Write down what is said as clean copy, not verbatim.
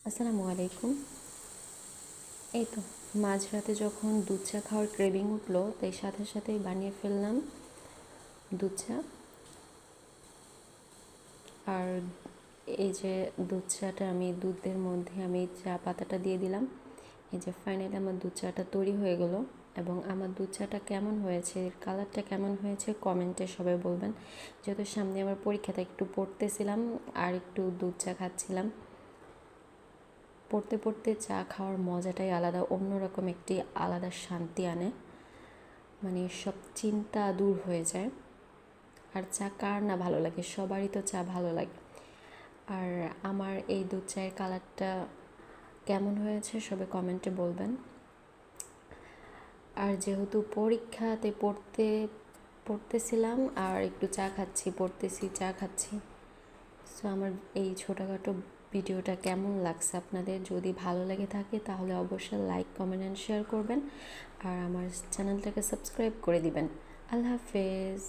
আসসালামু আলাইকুম। এই তো মাঝরাতে যখন দুধ চা খাওয়ার ক্রেভিং উঠলো, তাই সাথে সাথেই বানিয়ে ফেললাম দুধ চা। আর এই যে দুধ চাটা আমি দুধের মধ্যে আমি চা পাতাটা দিয়ে দিলাম। এই যে ফাইনালি আমার দুধ চাটা তৈরি হয়ে গেলো। এবং আমার দুধ চাটা কেমন হয়েছে, কালারটা কেমন হয়েছে কমেন্টে সবাই বলবেন। যেহেতু সামনে আমার পরীক্ষাটা একটু পড়তেছিলাম আর একটু দুধ চা খাচ্ছিলাম। পড়তে পড়তে চা খাওয়ার মজাটাই আলাদা, অন্যরকম একটি আলাদা শান্তি আনে, মানে সব চিন্তা দূর হয়ে যায়। আর চা কার না ভালো লাগে, সবারই তো চা ভালো লাগে। আর আমার এই দুধ চায়ের কালারটা কেমন হয়েছে সবাই কমেন্টে বলবেন। আর যেহেতু পরীক্ষাতে পড়তেছিলাম আর একটু চা খাচ্ছি, পড়তেছি চা খাচ্ছি। সো আমার এই ছোটোখাটো ভিডিওটা কেমন লাগছে আপনাদের, যদি ভালো লেগে থাকে তাহলে অবশ্যই লাইক, কমেন্ট অ্যান্ড শেয়ার করবেন। আর আমার চ্যানেলটাকে সাবস্ক্রাইব করে দিবেন। আল্লাহ হাফেজ।